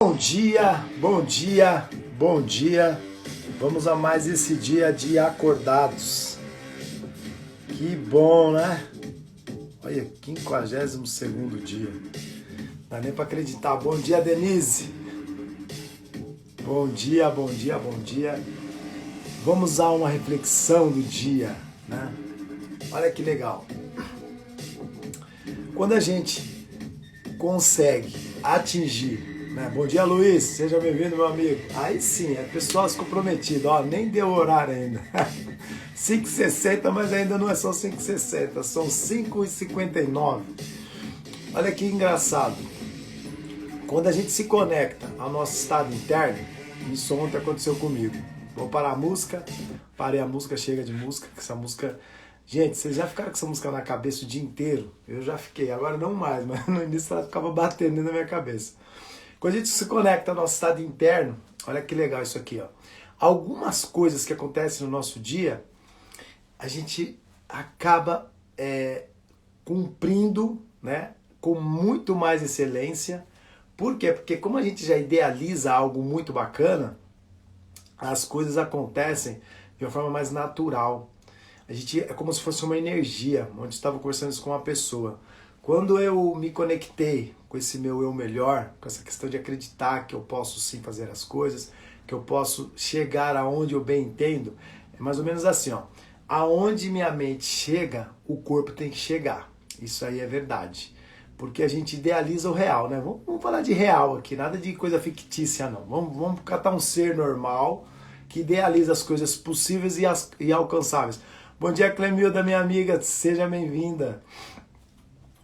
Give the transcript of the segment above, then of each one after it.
Bom dia, bom dia, bom dia. Vamos a mais esse dia de acordados. Que bom, né? Olha, 52º dia. Não dá nem para acreditar. Bom dia, Denise. Bom dia, bom dia, bom dia. Vamos a uma reflexão do dia, né? Olha que legal. Quando a gente consegue atingir, né? Bom dia, Luiz. Seja bem-vindo, meu amigo. Aí sim, é pessoas comprometidas. Ó, nem deu horário ainda. 5h60, mas ainda não é só 5h60, são 5h59. Olha que engraçado. Quando a gente se conecta ao nosso estado interno, isso ontem aconteceu comigo. Vou parar a música, parei a música, chega de música, que essa música... Gente, vocês já ficaram com essa música na cabeça o dia inteiro? Eu já fiquei, agora não mais, mas no início ela ficava batendo na minha cabeça. Quando a gente se conecta ao nosso estado interno, olha que legal isso aqui, ó. Algumas coisas que acontecem no nosso dia, a gente acaba cumprindo, né, com muito mais excelência. Por quê? Porque como a gente já idealiza algo muito bacana, as coisas acontecem de uma forma mais natural. A gente é como se fosse uma energia, onde eu estava conversando isso com uma pessoa. Quando eu me conectei com esse meu eu melhor, com essa questão de acreditar que eu posso sim fazer as coisas, que eu posso chegar aonde eu bem entendo, é mais ou menos assim, ó. Aonde minha mente chega, o corpo tem que chegar. Isso aí é verdade. Porque a gente idealiza o real, né? Vamos falar de real aqui, nada de coisa fictícia não. Vamos catar um ser normal que idealiza as coisas possíveis e alcançáveis. Bom dia, Clemilda, minha amiga, seja bem-vinda.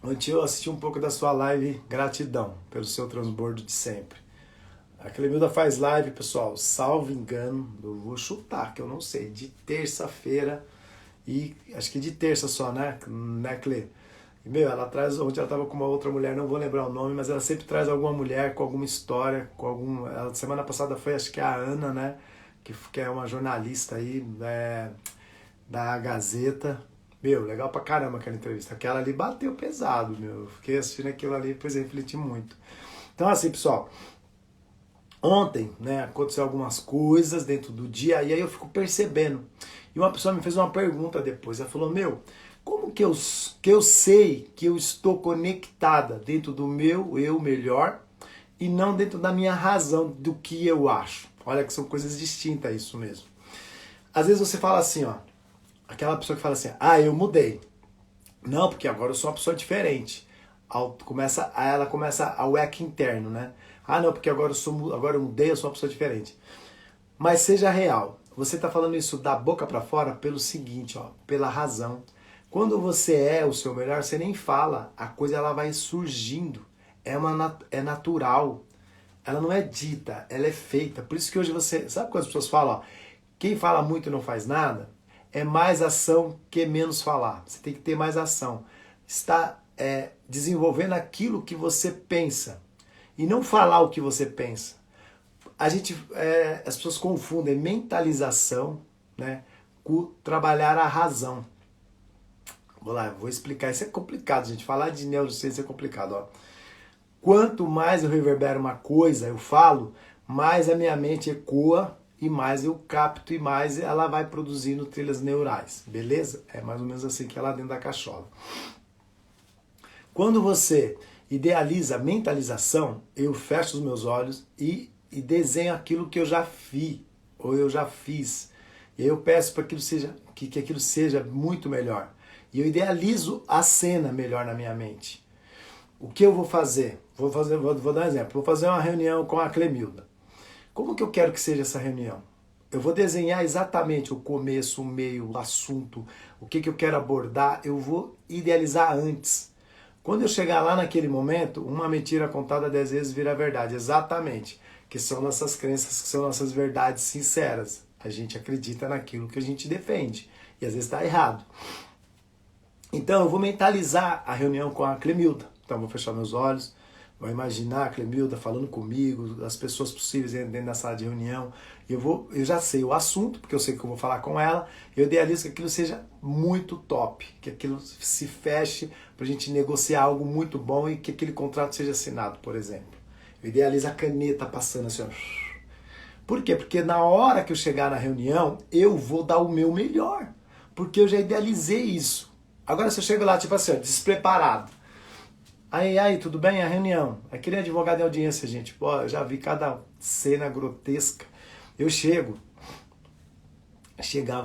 Ontem eu assisti um pouco da sua live, gratidão pelo seu transbordo de sempre. A Clemilda faz live, pessoal, salvo engano, eu vou chutar, que eu não sei, de terça-feira, e acho que de terça só, né, Cle? E, meu, ela traz, ontem ela estava com uma outra mulher, não vou lembrar o nome, mas ela sempre traz alguma mulher com alguma história, com algum... Semana passada foi, acho que a Ana, né, que é uma jornalista aí, da Gazeta. Meu, legal pra caramba aquela entrevista. Aquela ali bateu pesado, meu. Eu fiquei assistindo aquilo ali e depois refleti muito. Então, assim, pessoal, ontem, né, aconteceu algumas coisas dentro do dia e aí eu fico percebendo. E uma pessoa me fez uma pergunta depois. Ela falou, meu, como que eu sei que eu estou conectada dentro do meu eu melhor e não dentro da minha razão, do que eu acho? Olha que são coisas distintas isso mesmo. Às vezes você fala assim, ó, aquela pessoa que fala assim, eu mudei. Não, porque agora eu sou uma pessoa diferente. Ela começa ao eco interno, né? Não, porque agora eu mudei, eu sou uma pessoa diferente. Mas seja real. Você está falando isso da boca para fora pelo seguinte, ó, pela razão. Quando você é o seu melhor, você nem fala. A coisa ela vai surgindo. É natural. Ela não é dita, ela é feita. Por isso que hoje você... Sabe quando as pessoas falam, ó, quem fala muito e não faz nada? É mais ação que menos falar. Você tem que ter mais ação. Está desenvolvendo aquilo que você pensa. E não falar o que você pensa. As pessoas confundem mentalização, né, com trabalhar a razão. Vou explicar. Isso é complicado, gente. Falar de neurociência é complicado. Ó. Quanto mais eu reverbero uma coisa, eu falo, mais a minha mente ecoa e mais eu capto e mais ela vai produzindo trilhas neurais, beleza? É mais ou menos assim que é lá dentro da cachola. Quando você idealiza a mentalização, eu fecho os meus olhos e desenho aquilo que eu já vi, ou eu já fiz. E aí eu peço para que aquilo seja muito melhor. E eu idealizo a cena melhor na minha mente. O que eu vou fazer? Vou dar um exemplo. Vou fazer uma reunião com a Clemilda. Como que eu quero que seja essa reunião? Eu vou desenhar exatamente o começo, o meio, o assunto, o que eu quero abordar, eu vou idealizar antes. Quando eu chegar lá naquele momento, uma mentira contada 10 vezes vira verdade. Exatamente. Que são nossas crenças, que são nossas verdades sinceras. A gente acredita naquilo que a gente defende. E às vezes está errado. Então eu vou mentalizar a reunião com a Clemilda. Então eu vou fechar meus olhos, vou imaginar a Clemilda falando comigo, as pessoas possíveis dentro da sala de reunião. Eu já sei o assunto, porque eu sei que eu vou falar com ela. Eu idealizo que aquilo seja muito top, que aquilo se feche para a gente negociar algo muito bom e que aquele contrato seja assinado, por exemplo. Eu idealizo a caneta passando assim, ó. Por quê? Porque na hora que eu chegar na reunião, eu vou dar o meu melhor. Porque eu já idealizei isso. Agora se eu chego lá, tipo assim, ó, despreparado. Aí, tudo bem? A reunião. Aquele advogado em audiência, gente. Pô, eu já vi cada cena grotesca. Eu chegava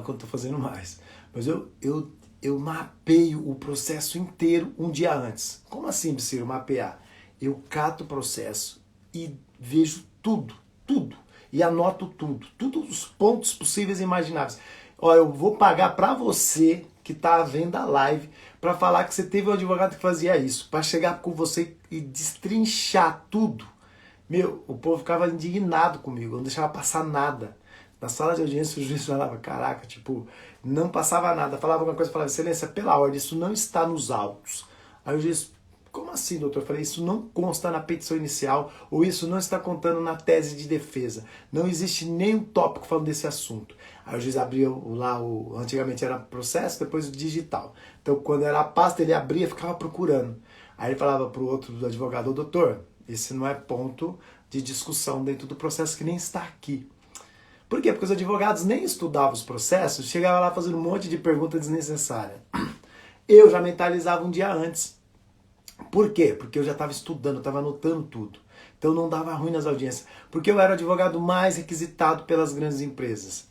quando estou fazendo mais. Mas eu mapeio o processo inteiro um dia antes. Como assim, Ciro, mapear? Eu cato o processo e vejo tudo. E anoto todos os pontos possíveis e imagináveis. Ó, eu vou pagar para você que está vendo a live para falar que você teve um advogado que fazia isso, para chegar com você e destrinchar tudo. Meu, o povo ficava indignado comigo, não deixava passar nada. Na sala de audiência o juiz falava, caraca, tipo, não passava nada. Falava alguma coisa, falava, excelência, pela ordem, isso não está nos autos. Aí o juiz, como assim, doutor? Eu falei, isso não consta na petição inicial, ou isso não está contando na tese de defesa. Não existe nenhum tópico falando desse assunto. Aí o juiz abria lá, antigamente era processo, depois o digital. Então quando era a pasta, ele abria e ficava procurando. Aí ele falava para o outro advogado, doutor, esse não é ponto de discussão dentro do processo que nem está aqui. Por quê? Porque os advogados nem estudavam os processos, chegavam lá fazendo um monte de pergunta desnecessária. Eu já mentalizava um dia antes. Por quê? Porque eu já estava estudando, estava anotando tudo. Então não dava ruim nas audiências. Porque eu era o advogado mais requisitado pelas grandes empresas.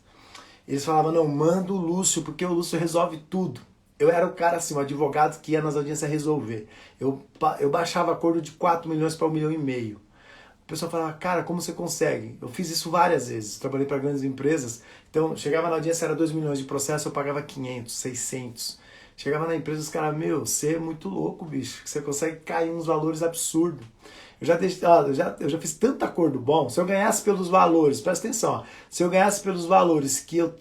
Eles falavam, não, manda o Lúcio, porque o Lúcio resolve tudo. Eu era o cara assim, o advogado que ia nas audiências resolver. Eu baixava acordo de 4 milhões para 1,5 milhão. O pessoal falava, cara, como você consegue? Eu fiz isso várias vezes, trabalhei para grandes empresas. Então, chegava na audiência, era 2 milhões de processo, eu pagava 500, 600. Chegava na empresa, os caras, meu, você é muito louco, bicho. Você consegue cair uns valores absurdos. Eu já fiz tanto acordo bom. Se eu ganhasse pelos valores, presta atenção, ó, se eu ganhasse pelos valores que eu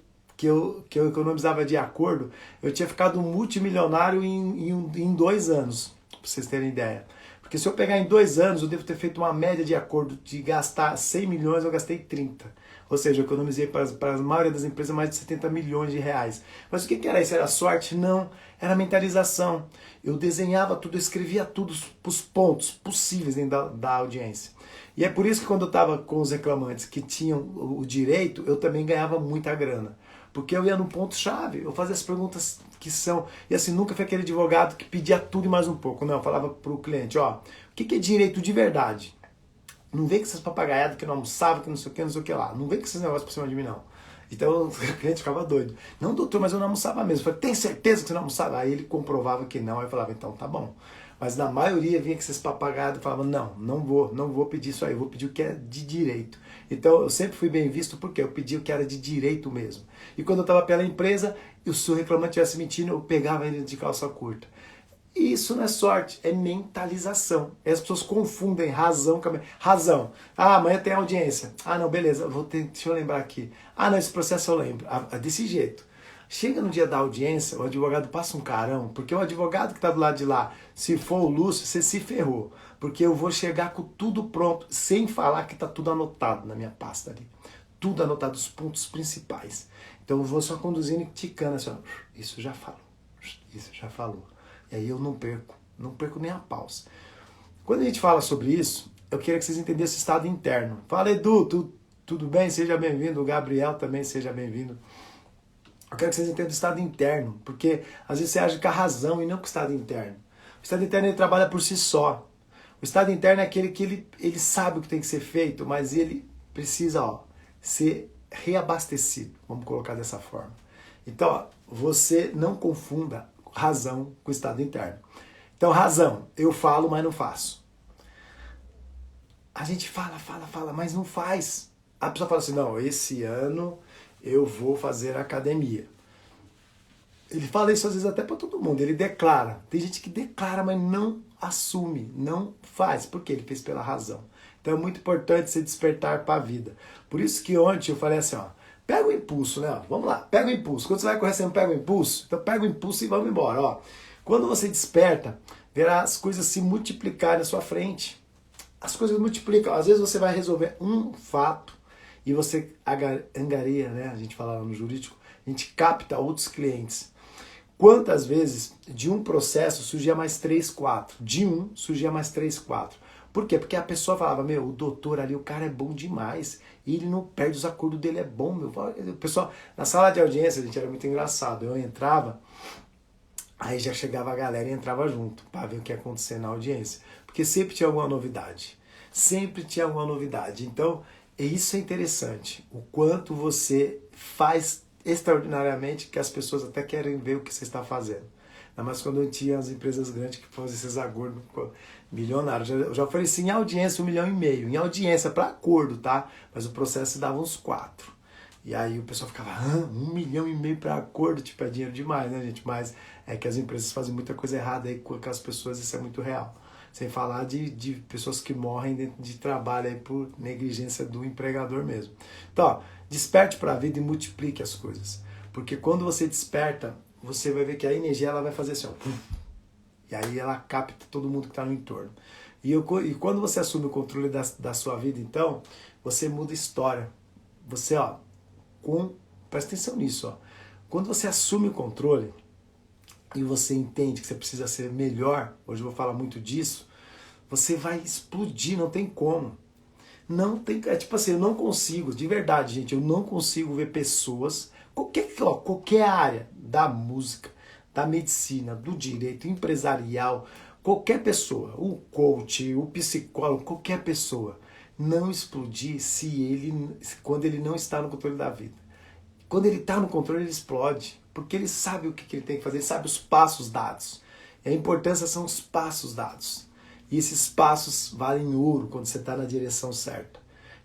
economizava de acordo, eu tinha ficado multimilionário em 2 anos, para vocês terem ideia. Porque se eu pegar em 2 anos, eu devo ter feito uma média de acordo de gastar 100 milhões, eu gastei 30. Ou seja, eu economizei para a maioria das empresas mais de 70 milhões de reais. Mas o que era isso? Era sorte? Não. Era mentalização. Eu desenhava tudo, eu escrevia tudo, os pontos possíveis dentro da audiência. E é por isso que quando eu estava com os reclamantes que tinham o direito, eu também ganhava muita grana. Porque eu ia no ponto-chave, eu fazia as perguntas que são... E assim, nunca foi aquele advogado que pedia tudo e mais um pouco. Não, eu falava para o cliente, ó, o que é direito de verdade? Não vem com essas papagaiadas que não almoçava, que não sei o que lá. Não vem com esses negócios por cima de mim, não. Então o cliente ficava doido. Não, doutor, mas eu não almoçava mesmo. Eu falei, tem certeza que você não almoçava? Aí ele comprovava que não. Aí eu falava, então tá bom. Mas na maioria vinha com esses papagaiados e falava, não vou pedir isso aí, eu vou pedir o que é de direito. Então eu sempre fui bem visto porque eu pedi o que era de direito mesmo. E quando eu estava pela empresa, e se o reclamante estivesse mentindo, eu pegava ele de calça curta. E isso não é sorte, é mentalização. E as pessoas confundem razão com razão. Ah, amanhã tem audiência. Ah, não, beleza, deixa eu lembrar aqui. Ah, não, esse processo eu lembro. Desse jeito. Chega no dia da audiência, o advogado passa um carão, porque o advogado que está do lado de lá, se for o Lúcio, você se ferrou. Porque eu vou chegar com tudo pronto, sem falar que está tudo anotado na minha pasta ali. Tudo anotado, os pontos principais. Então eu vou só conduzindo e ticando assim, ó, isso já falou. E aí eu não perco nem a pausa. Quando a gente fala sobre isso, eu queria que vocês entendessem o estado interno. Fala, Edu, tudo bem? Seja bem-vindo. O Gabriel também, seja bem-vindo. Eu quero que vocês entendam o estado interno, porque às vezes você age com a razão e não com o estado interno. O estado interno ele trabalha por si só. O estado interno é aquele que ele sabe o que tem que ser feito, mas ele precisa ser reabastecido, vamos colocar dessa forma. Então, você não confunda razão com o estado interno. Então, razão, eu falo, mas não faço. A gente fala, mas não faz. A pessoa fala assim, não, esse ano eu vou fazer academia. Ele fala isso às vezes até para todo mundo, ele declara. Tem gente que declara, mas não assume, não faz, porque ele fez pela razão. Então é muito importante você despertar para a vida. Por isso que ontem eu falei assim, ó, pega o impulso, né? Vamos lá, pega o impulso. Quando você vai correr, você não pega o impulso? Então pega o impulso e vamos embora, ó. Quando você desperta, verá as coisas se multiplicarem na sua frente. As coisas multiplicam. Às vezes você vai resolver um fato e você angaria, né? A gente fala no jurídico, a gente capta outros clientes. Quantas vezes de um processo surgia mais 3, 4? De um surgia mais 3, 4. Por quê? Porque a pessoa falava, meu, o doutor ali, o cara é bom demais. E ele não perde os acordos dele, é bom, meu. O pessoal, na sala de audiência, gente, era muito engraçado. Eu entrava, aí já chegava a galera e entrava junto, para ver o que ia acontecer na audiência. Porque sempre tinha alguma novidade. Sempre tinha alguma novidade. Então, isso é interessante. O quanto você faz extraordinariamente que as pessoas até querem ver o que você está fazendo. Ainda mais quando eu tinha as empresas grandes que faziam esses acordos milionários. Eu já ofereci em audiência 1,5 milhão. Em audiência para acordo, tá? Mas o processo dava uns 4. E aí o pessoal ficava, 1,5 milhão para acordo? Tipo, é dinheiro demais, né, gente? Mas é que as empresas fazem muita coisa errada aí com as pessoas, isso é muito real. Sem falar de pessoas que morrem dentro de trabalho aí por negligência do empregador mesmo. Então, ó, desperte para a vida e multiplique as coisas. Porque quando você desperta, você vai ver que a energia ela vai fazer assim, ó. E aí ela capta todo mundo que está no entorno. E quando você assume o controle da sua vida, então, você muda a história. Você, ó, presta atenção nisso, ó. Quando você assume o controle e você entende que você precisa ser melhor, hoje eu vou falar muito disso, você vai explodir, não tem como. Não tem, é tipo assim, eu não consigo, de verdade, gente, eu não consigo ver pessoas, qualquer área da música, da medicina, do direito, empresarial, qualquer pessoa, o coach, o psicólogo, qualquer pessoa, não explodir quando ele não está no controle da vida. Quando ele está no controle, ele explode, porque ele sabe o que ele tem que fazer, ele sabe os passos dados. E a importância são os passos dados. E esses passos valem ouro quando você está na direção certa.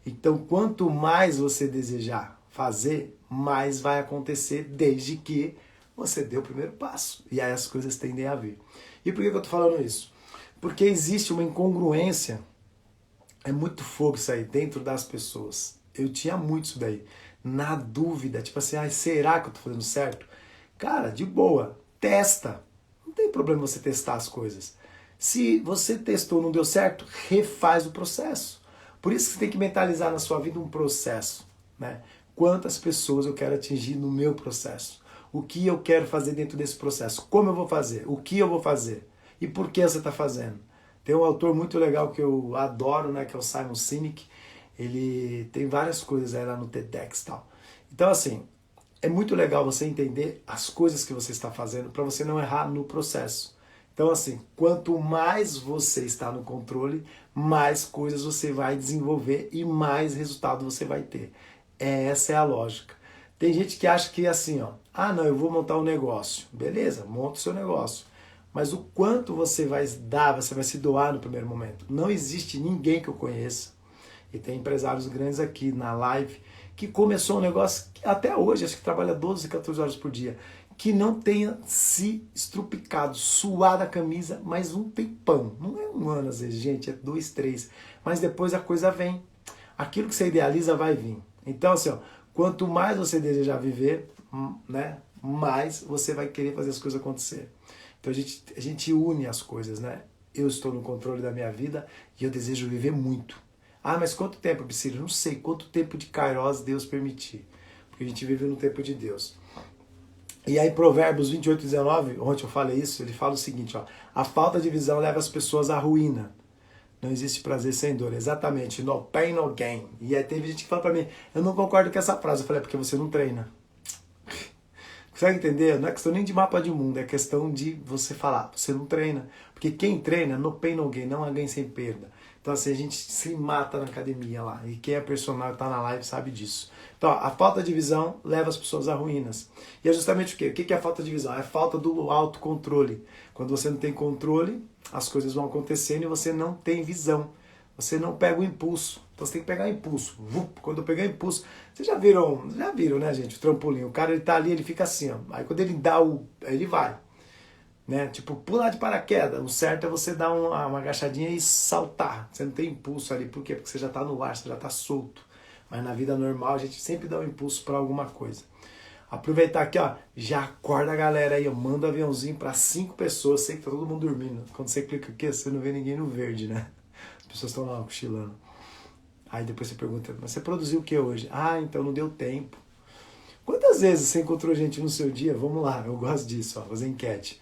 Então, quanto mais você desejar fazer, mais vai acontecer, desde que você dê o primeiro passo. E aí as coisas tendem a vir. E por que eu estou falando isso? Porque existe uma incongruência, é muito fogo isso aí, dentro das pessoas. Eu tinha muito isso daí. Na dúvida, tipo assim, será que eu estou fazendo certo? Cara, de boa, testa. Não tem problema você testar as coisas. Se você testou e não deu certo, refaz o processo. Por isso que você tem que mentalizar na sua vida um processo, né? Quantas pessoas eu quero atingir no meu processo? O que eu quero fazer dentro desse processo? Como eu vou fazer? O que eu vou fazer? E por que você está fazendo? Tem um autor muito legal que eu adoro, né? Que é o Simon Sinek. Ele tem várias coisas aí lá no TEDx e tal. Então, assim, é muito legal você entender as coisas que você está fazendo para você não errar no processo. Então, assim, quanto mais você está no controle, mais coisas você vai desenvolver e mais resultado você vai ter. Essa é a lógica. Tem gente que acha que assim, ó, não, eu vou montar um negócio. Beleza, monta o seu negócio. Mas o quanto você vai dar, você vai se doar no primeiro momento. Não existe ninguém que eu conheça, e tem empresários grandes aqui na live, que começou um negócio, que até hoje, acho que trabalha 12, 14 horas por dia, que não tenha se estrupicado, suado a camisa, mais um tempão. Não é um ano às vezes, gente, é 2, 3. Mas depois a coisa vem. Aquilo que você idealiza vai vir. Então, assim, ó, quanto mais você desejar viver, né, mais você vai querer fazer as coisas acontecer. Então a gente une as coisas, né? Eu estou no controle da minha vida e eu desejo viver muito. Mas quanto tempo, Priscila? Não sei. Quanto tempo de Kairos Deus permitir. Porque a gente vive no tempo de Deus. E aí Provérbios 28, 19, ontem eu falei isso, ele fala o seguinte, ó, a falta de visão leva as pessoas à ruína. Não existe prazer sem dor. Exatamente. No pain, no gain. E aí teve gente que fala pra mim, eu não concordo com essa frase. Eu falei, porque você não treina. Consegue entender? Não é questão nem de mapa de mundo, é questão de você falar, você não treina. Porque quem treina, no pain, no gain, não há ganho sem perda. Então assim, a gente se mata na academia lá. E quem é personal e tá na live sabe disso. Então, a falta de visão leva as pessoas a ruínas. E é justamente o quê? O que é a falta de visão? É a falta do autocontrole. Quando você não tem controle, as coisas vão acontecendo e você não tem visão. Você não pega o impulso. Então você tem que pegar o impulso. Quando eu pegar o impulso... Vocês já viram, né, gente? O trampolim. O cara, ele tá ali, ele fica assim, ó. Aí quando ele dá ele vai. Né? Tipo, pular de paraquedas. O certo é você dar uma agachadinha e saltar. Você não tem impulso ali. Por quê? Porque você já tá no ar, você já tá solto. Mas na vida normal a gente sempre dá um impulso para alguma coisa. Aproveitar aqui, ó, já acorda a galera aí, eu mando um aviãozinho para 5 pessoas, sei que tá todo mundo dormindo. Quando você clica aqui, você não vê ninguém no verde, né? As pessoas estão lá cochilando. Aí depois você pergunta, mas você produziu o que hoje? Então não deu tempo. Quantas vezes você encontrou gente no seu dia? Vamos lá, eu gosto disso, ó, fazer enquete.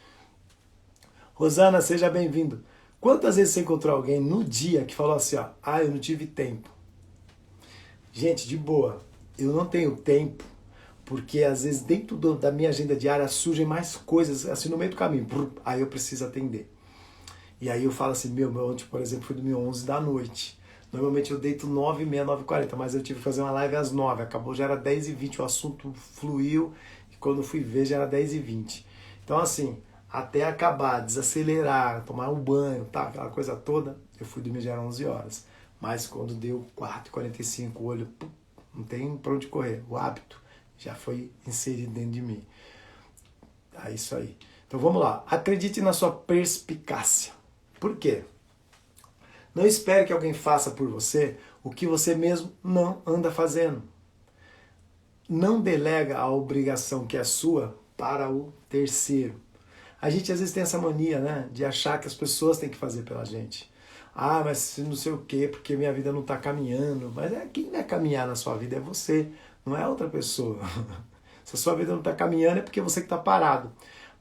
Rosana, seja bem-vindo. Quantas vezes você encontrou alguém no dia que falou assim, ó, ah, eu não tive tempo? Gente, de boa, eu não tenho tempo, porque às vezes dentro da minha agenda diária surgem mais coisas, assim, no meio do caminho, aí eu preciso atender. E aí eu falo assim, meu, ontem, por exemplo, foi dormir 11 da noite. Normalmente eu deito 9h30, 9h40, mas eu tive que fazer uma live às 9, acabou, já era 10h20, o assunto fluiu, e quando eu fui ver já era 10h20. Então assim, até acabar, desacelerar, tomar um banho, tá, aquela coisa toda, eu fui dormir já era 11 horas. Mas quando deu 4h45, o olho, pum, não tem pra onde correr, o hábito já foi inserido dentro de mim. É isso aí. Então vamos lá, acredite na sua perspicácia. Por quê? Não espere que alguém faça por você o que você mesmo não anda fazendo. Não delega a obrigação que é sua para o terceiro. A gente às vezes tem essa mania, né, de achar que as pessoas têm que fazer pela gente. Ah, mas não sei o quê, porque minha vida não está caminhando. Mas quem vai caminhar na sua vida é você, não é outra pessoa. Se a sua vida não está caminhando é porque você que está parado.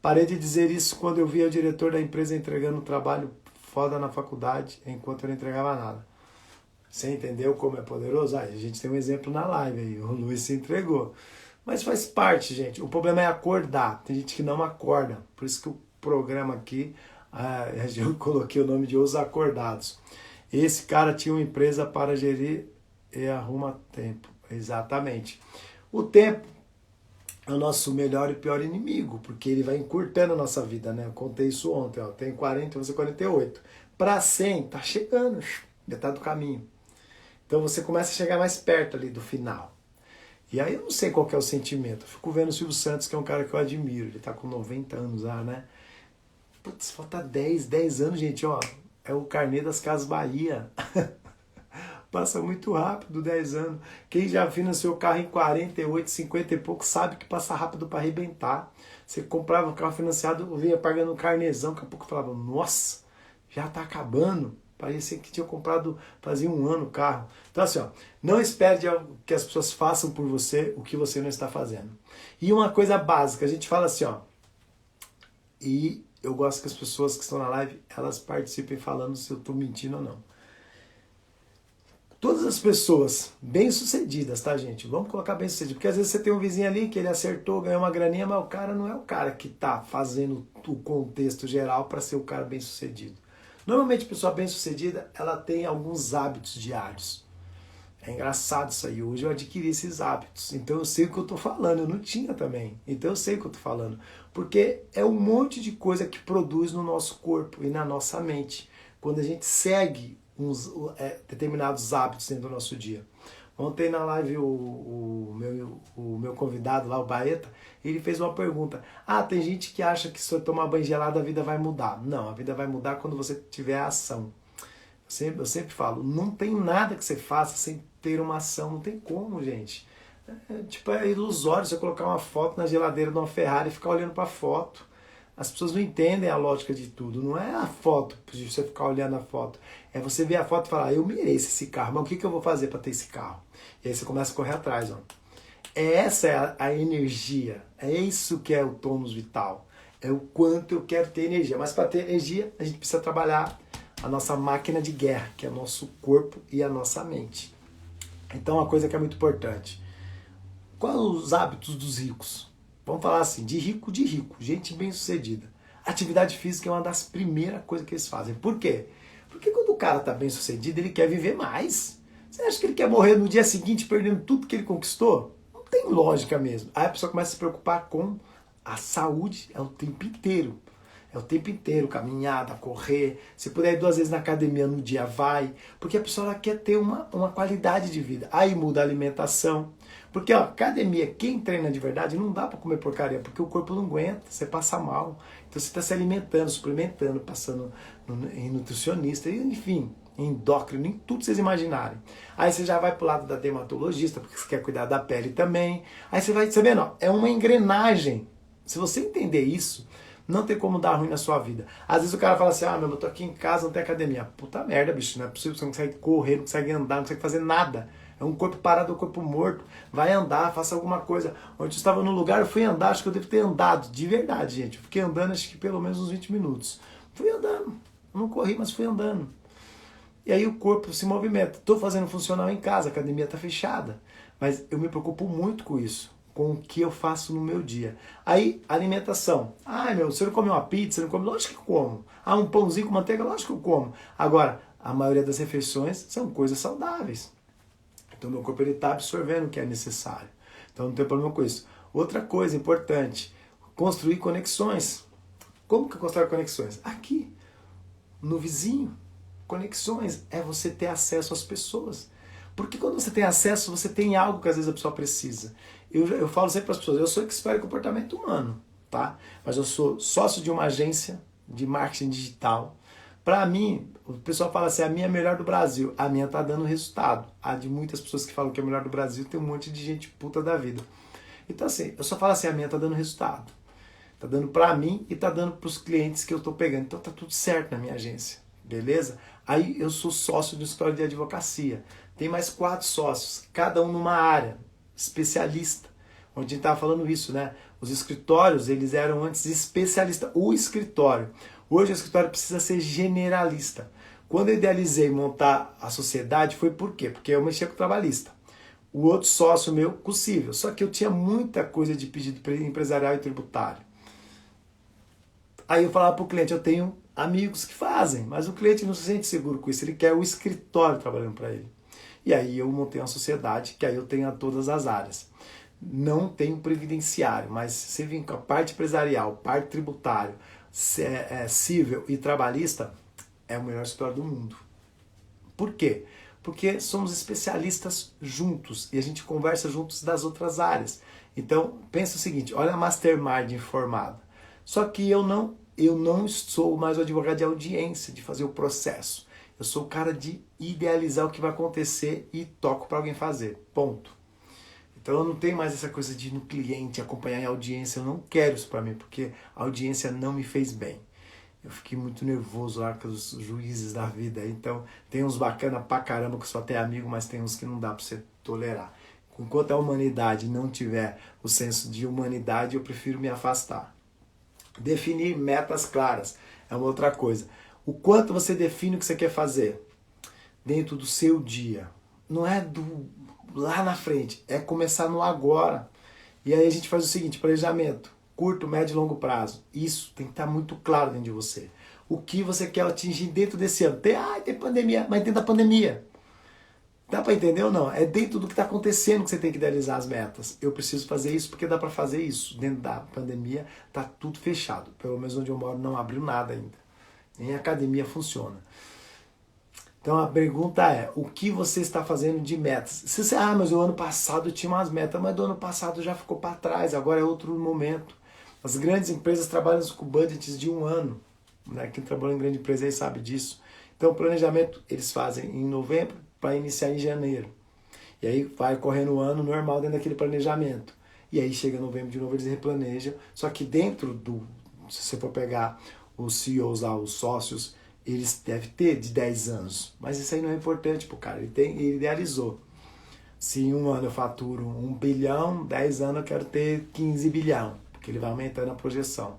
Parei de dizer isso quando eu via o diretor da empresa entregando um trabalho foda na faculdade, enquanto eu não entregava nada. Você entendeu como é poderoso? A gente tem um exemplo na live aí, o Luiz se entregou. Mas faz parte, gente. O problema é acordar. Tem gente que não acorda. Por isso que o programa aqui, eu coloquei o nome de Os Acordados. Esse cara tinha uma empresa para gerir e arruma tempo. Exatamente. O tempo é o nosso melhor e pior inimigo, porque ele vai encurtando a nossa vida, né? Eu contei isso ontem, ó. Tem 40, você 48. Para 100, tá chegando, metade do caminho. Então você começa a chegar mais perto ali do final. E aí eu não sei qual que é o sentimento. Eu fico vendo o Silvio Santos, que é um cara que eu admiro. Ele tá com 90 anos já, né? Putz, falta 10 anos, gente, ó. É o carnê das Casas Bahia. Passa muito rápido, 10 anos. Quem já financiou o carro em 48, 50 e pouco, sabe que passa rápido para arrebentar. Você comprava um carro financiado, vinha pagando um carnezão, daqui a pouco falava, nossa, já tá acabando. Parecia que tinha comprado, fazia um ano o carro. Então assim, ó, não espere que as pessoas façam por você o que você não está fazendo. E uma coisa básica, a gente fala assim, ó, e eu gosto que as pessoas que estão na live, elas participem falando se eu estou mentindo ou não. Todas as pessoas bem-sucedidas, tá, gente? Vamos colocar bem-sucedido. Porque às vezes você tem um vizinho ali que ele acertou, ganhou uma graninha, mas o cara não é o cara que tá fazendo o contexto geral para ser o cara bem-sucedido. Normalmente a pessoa bem-sucedida, ela tem alguns hábitos diários. É engraçado isso aí. Hoje eu adquiri esses hábitos. Então eu sei o que eu tô falando. Eu não tinha também. Então eu sei o que eu tô falando. Porque é um monte de coisa que produz no nosso corpo e na nossa mente. Quando a gente segue determinados hábitos dentro do nosso dia. Ontem na live o meu convidado lá, o Baeta, ele fez uma pergunta. Ah, tem gente que acha que se eu tomar banho gelado a vida vai mudar. Não, a vida vai mudar quando você tiver ação. Eu sempre falo, não tem nada que você faça sem ter uma ação. Não tem como, gente. É ilusório você colocar uma foto na geladeira de uma Ferrari e ficar olhando para a foto. As pessoas não entendem a lógica de tudo. Não é a foto, de você ficar olhando a foto. É você ver a foto e falar, eu mereço esse carro, mas o que eu vou fazer para ter esse carro? E aí você começa a correr atrás. Ó. Essa é a energia. É isso que é o tônus vital. É o quanto eu quero ter energia. Mas para ter energia, a gente precisa trabalhar a nossa máquina de guerra, que é o nosso corpo e a nossa mente. Então, uma coisa que é muito importante. Quais os hábitos dos ricos? Vamos falar assim, de rico, gente bem-sucedida. Atividade física é uma das primeiras coisas que eles fazem. Por quê? Porque quando o cara está bem-sucedido, ele quer viver mais. Você acha que ele quer morrer no dia seguinte perdendo tudo que ele conquistou? Não tem lógica mesmo. Aí a pessoa começa a se preocupar com a saúde, é o tempo inteiro. É o tempo inteiro, caminhada, correr. Se puder ir 2 vezes na academia no dia, vai. Porque a pessoa ela quer ter uma qualidade de vida. Aí muda a alimentação. Porque ó, academia, quem treina de verdade, não dá para comer porcaria, porque o corpo não aguenta, você passa mal. Então você está se alimentando, suplementando, passando em nutricionista, enfim, em endócrino, em tudo que vocês imaginarem. Aí você já vai pro lado da dermatologista, porque você quer cuidar da pele também. Aí você vai sabendo, ó, é uma engrenagem. Se você entender isso, não tem como dar ruim na sua vida. Às vezes o cara fala assim, ah, meu, eu tô aqui em casa, não tem academia. Puta merda, bicho, não é possível, você não consegue correr, não consegue andar, não consegue fazer nada. É um corpo parado, um corpo morto. Vai andar, faça alguma coisa. Ontem eu estava num lugar, eu fui andar, acho que eu devo ter andado, de verdade, gente. Eu fiquei andando, acho que pelo menos uns 20 minutos. Fui andando. Eu não corri, mas fui andando. E aí o corpo se movimenta. Estou fazendo funcional em casa, a academia está fechada. Mas eu me preocupo muito com isso, com o que eu faço no meu dia. Aí, alimentação. Ah, meu, você não come uma pizza, você não come? Lógico que eu como. Ah, um pãozinho com manteiga? Lógico que eu como. Agora, a maioria das refeições são coisas saudáveis. Então, meu corpo está absorvendo o que é necessário. Então, não tem problema com isso. Outra coisa importante, construir conexões. Como que eu construo conexões? Aqui, no vizinho. Conexões é você ter acesso às pessoas. Porque quando você tem acesso, você tem algo que às vezes a pessoa precisa. Eu falo sempre para as pessoas, eu sou expert em comportamento humano, tá? Mas eu sou sócio de uma agência de marketing digital. Para mim, o pessoal fala assim, a minha é a melhor do Brasil. A minha tá dando resultado. A de muitas pessoas que falam que é a melhor do Brasil, tem um monte de gente puta da vida. Então assim, eu só falo assim, a minha tá dando resultado. Tá dando para mim e tá dando para os clientes que eu tô pegando. Então tá tudo certo na minha agência, beleza? Aí eu sou sócio do escritório de advocacia. Tem mais 4 sócios, cada um numa área, especialista. Onde a gente estava falando isso, né? Os escritórios, eles eram antes especialistas. O escritório. Hoje o escritório precisa ser generalista. Quando eu idealizei montar a sociedade, foi por quê? Porque eu mexia com o trabalhista. O outro sócio meu, possível. Só que eu tinha muita coisa de pedido empresarial e tributário. Aí eu falava para o cliente, eu tenho amigos que fazem, mas o cliente não se sente seguro com isso, ele quer o escritório trabalhando para ele. E aí eu montei uma sociedade que aí eu tenho a todas as áreas. Não tenho previdenciário, mas se vir com a parte empresarial, parte tributário, civil e trabalhista, é o melhor escritório do mundo. Por quê? Porque somos especialistas juntos e a gente conversa juntos das outras áreas. Então, pensa o seguinte, olha a Mastermind informada. Só que eu não sou mais o advogado de audiência, de fazer o processo. Eu sou o cara de idealizar o que vai acontecer e toco para alguém fazer. Ponto. Então eu não tenho mais essa coisa de ir no cliente, acompanhar em audiência. Eu não quero isso para mim, porque a audiência não me fez bem. Eu fiquei muito nervoso lá com os juízes da vida. Então tem uns bacana pra caramba que só tem amigo, mas tem uns que não dá para você tolerar. Enquanto a humanidade não tiver o senso de humanidade, eu prefiro me afastar. Definir metas claras é uma outra coisa. O quanto você define o que você quer fazer dentro do seu dia. Não é do lá na frente, é começar no agora. E aí a gente faz o seguinte, planejamento, curto, médio e longo prazo. Isso tem que estar muito claro dentro de você. O que você quer atingir dentro desse ano. Tem pandemia, mas dentro da pandemia. Dá para entender ou não? É dentro do que está acontecendo que você tem que idealizar as metas. Eu preciso fazer isso porque dá para fazer isso. Dentro da pandemia está tudo fechado. Pelo menos onde eu moro não abriu nada ainda. Nem a academia funciona. Então a pergunta é, o que você está fazendo de metas? Se você, mas o ano passado eu tinha umas metas, mas do ano passado já ficou para trás, agora é outro momento. As grandes empresas trabalham com budgets de 1 ano. Né? Quem trabalha em grande empresa aí sabe disso. Então o planejamento eles fazem em novembro para iniciar em janeiro. E aí vai correndo o ano normal dentro daquele planejamento. E aí chega novembro de novo, eles replanejam. Só que dentro do, se você for pegar os CEOs lá, os sócios, eles devem ter de 10 anos. Mas isso aí não é importante pro cara, ele idealizou. Se em 1 ano eu faturo 1 bilhão, 10 anos eu quero ter 15 bilhão, porque ele vai aumentando a projeção.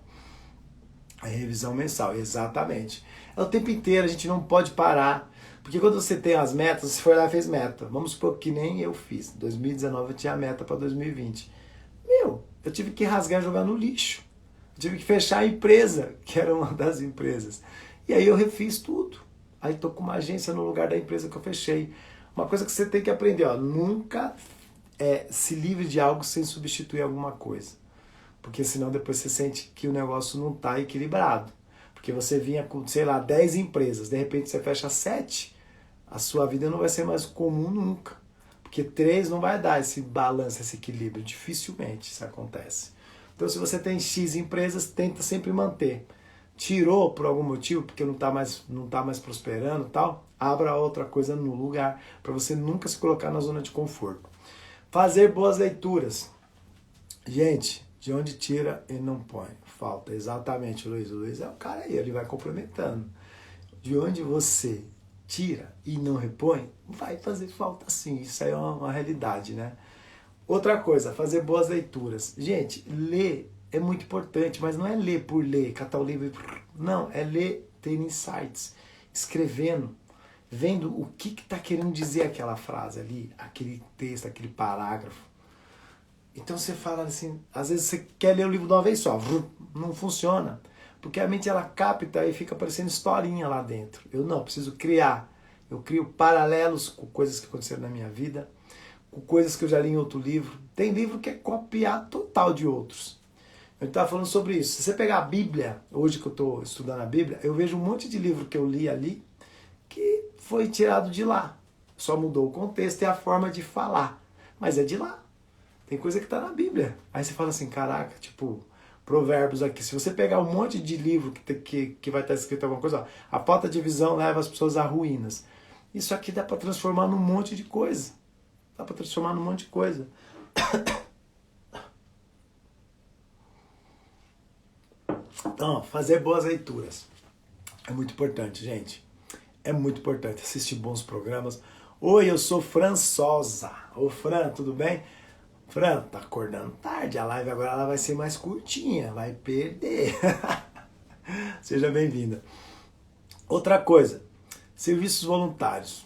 A revisão mensal, exatamente. É o tempo inteiro, a gente não pode parar. Porque quando você tem as metas, você foi lá e fez meta. Vamos supor que nem eu fiz. Em 2019 eu tinha a meta para 2020. Eu tive que rasgar e jogar no lixo. Eu tive que fechar a empresa, que era uma das empresas. E aí eu refiz tudo. Aí estou com uma agência no lugar da empresa que eu fechei. Uma coisa que você tem que aprender, ó, nunca se livre de algo sem substituir alguma coisa. Porque senão depois você sente que o negócio não está equilibrado. Porque você vinha com, sei lá, 10 empresas, de repente você fecha 7, a sua vida não vai ser mais comum nunca. Porque 3 não vai dar esse balanço, esse equilíbrio. Dificilmente isso acontece. Então se você tem X empresas, tenta sempre manter. Tirou por algum motivo, porque não está mais prosperando e tal, abra outra coisa no lugar, para você nunca se colocar na zona de conforto. Fazer boas leituras. Gente, de onde tira e não põe. Falta, exatamente, Luiz. O Luiz é o cara aí, ele vai complementando. De onde você tira e não repõe, vai fazer falta sim. Isso aí é uma realidade, né? Outra coisa, fazer boas leituras. Gente, ler é muito importante, mas não é ler por ler, catar o livro. Não, é ler tendo insights, escrevendo, vendo o que está querendo dizer aquela frase ali, aquele texto, aquele parágrafo. Então você fala assim, às vezes você quer ler o livro de uma vez só, não funciona, porque a mente ela capta e fica parecendo historinha lá dentro. Eu não, preciso criar. Eu crio paralelos com coisas que aconteceram na minha vida, com coisas que eu já li em outro livro. Tem livro que é copiar total de outros. Eu estava falando sobre isso. Se você pegar a Bíblia, hoje que eu estou estudando a Bíblia, eu vejo um monte de livro que eu li ali que foi tirado de lá. Só mudou o contexto e a forma de falar. Mas é de lá. Tem coisa que está na Bíblia. Aí você fala assim, caraca, tipo, Provérbios aqui. Se você pegar um monte de livro que vai estar escrito alguma coisa, ó, a falta de visão leva as pessoas a ruínas. Isso aqui dá para transformar num monte de coisa. Dá para transformar num monte de coisa. Então, fazer boas leituras é muito importante, gente. É muito importante assistir bons programas. Oi, eu sou Fran Sosa. Ô, Fran, tudo bem? Fran, tá acordando tarde. A live agora ela vai ser mais curtinha. Vai perder. Seja bem-vinda. Outra coisa. Serviços voluntários.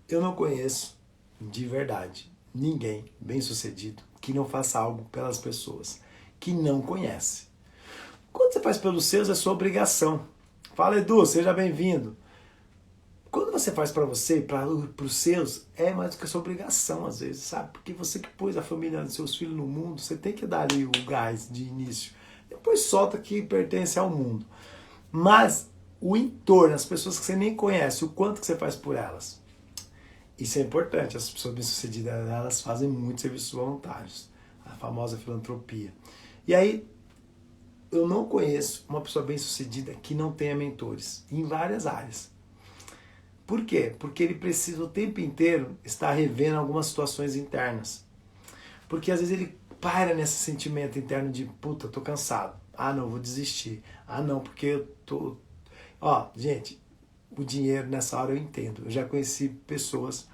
Eu não conheço, de verdade, ninguém bem-sucedido que não faça algo pelas pessoas que não conhece. Quando você faz pelos seus, é sua obrigação. Fala, Edu, seja bem-vindo. Quando você faz para você e para os seus, é mais do que a sua obrigação, às vezes, sabe? Porque você que pôs a família dos seus filhos no mundo, você tem que dar ali o gás de início. Depois solta que pertence ao mundo. Mas o entorno, as pessoas que você nem conhece, o quanto que você faz por elas. Isso é importante. As pessoas bem-sucedidas, elas fazem muitos serviços voluntários. A famosa filantropia. E aí, eu não conheço uma pessoa bem-sucedida que não tenha mentores, em várias áreas. Por quê? Porque ele precisa o tempo inteiro estar revendo algumas situações internas. Porque às vezes ele para nesse sentimento interno de, puta, tô cansado. Ah, não, vou desistir. Ah, não, porque eu tô... Ó, gente, o dinheiro nessa hora eu entendo. Eu já conheci pessoas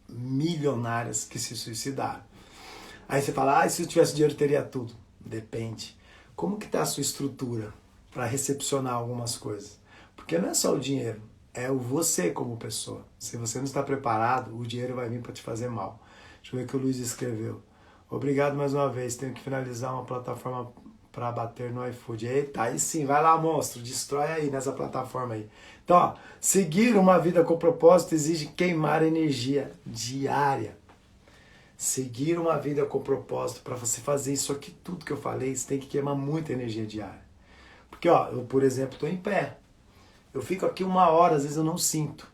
milionárias que se suicidaram. Aí você fala, se eu tivesse dinheiro eu teria tudo. Depende. Como que está a sua estrutura para recepcionar algumas coisas? Porque não é só o dinheiro, é o você como pessoa. Se você não está preparado, o dinheiro vai vir para te fazer mal. Deixa eu ver o que o Luiz escreveu. Obrigado mais uma vez, tenho que finalizar uma plataforma para bater no iFood. Eita, aí sim, vai lá, monstro, destrói aí nessa plataforma aí. Então, ó, seguir uma vida com propósito exige queimar energia diária. Seguir uma vida com propósito, para você fazer isso aqui, tudo que eu falei, você tem que queimar muita energia diária. Porque, ó, eu, por exemplo, estou em pé. Eu fico aqui 1 hora, às vezes eu não sinto.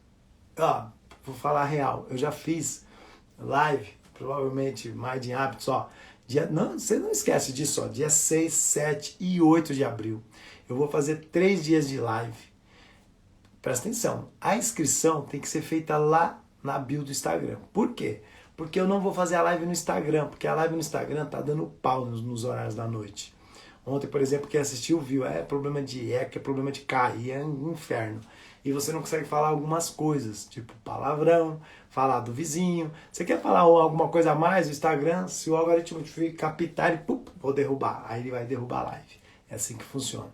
Ó, vou falar a real, eu já fiz live, provavelmente Mind in Hábitos, ó. Não, você não esquece disso, ó. Dia 6, 7 e 8 de abril. Eu vou fazer 3 dias de live. Presta atenção, a inscrição tem que ser feita lá na bio do Instagram. Por quê? Porque eu não vou fazer a live no Instagram, porque a live no Instagram tá dando pau nos horários da noite. Ontem, por exemplo, quem assistiu viu, é problema de eco, é problema de cair, é um inferno. E você não consegue falar algumas coisas, tipo palavrão, falar do vizinho. Você quer falar alguma coisa a mais no Instagram, se o algoritmo te captar, ele, vou derrubar. Aí ele vai derrubar a live. É assim que funciona.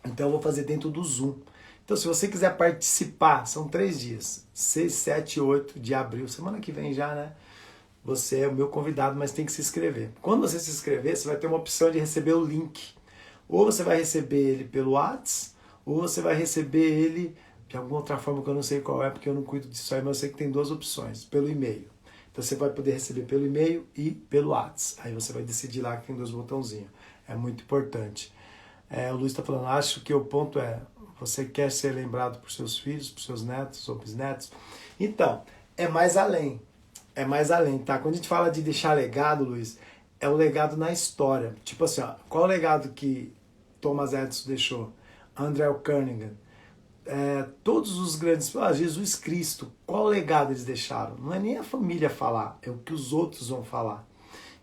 Então eu vou fazer dentro do Zoom. Então, se você quiser participar, são 3 dias, 6, 7 e 8 de abril, semana que vem já, né? Você é o meu convidado, mas tem que se inscrever. Quando você se inscrever, você vai ter uma opção de receber o link. Ou você vai receber ele pelo WhatsApp, ou você vai receber ele de alguma outra forma que eu não sei qual é, porque eu não cuido disso aí, mas eu sei que tem 2 opções, pelo e-mail. Então, você vai poder receber pelo e-mail e pelo WhatsApp. Aí você vai decidir lá que tem 2 botãozinhos. É muito importante. O Luiz está falando, acho que o ponto é, você quer ser lembrado por seus filhos, por seus netos ou bisnetos? Então, é mais além. É mais além, tá? Quando a gente fala de deixar legado, Luiz, é o legado na história. Tipo assim, ó, qual o legado que Thomas Edison deixou? André Carnegie, todos os grandes... Jesus Cristo, qual legado eles deixaram? Não é nem a família falar, é o que os outros vão falar.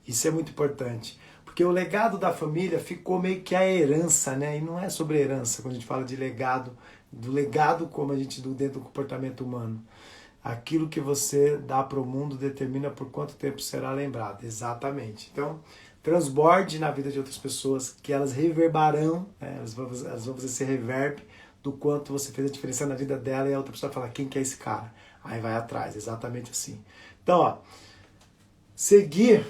Isso é muito importante. Porque o legado da família ficou meio que a herança, né? E não é sobre herança, quando a gente fala de legado, do legado como a gente dentro do comportamento humano. Aquilo que você dá para o mundo determina por quanto tempo será lembrado. Exatamente. Então, transborde na vida de outras pessoas, que elas reverberarão, né? Elas vão fazer esse reverb do quanto você fez a diferença na vida dela, e a outra pessoa fala, quem que é esse cara? Aí vai atrás, exatamente assim. Então, ó, seguir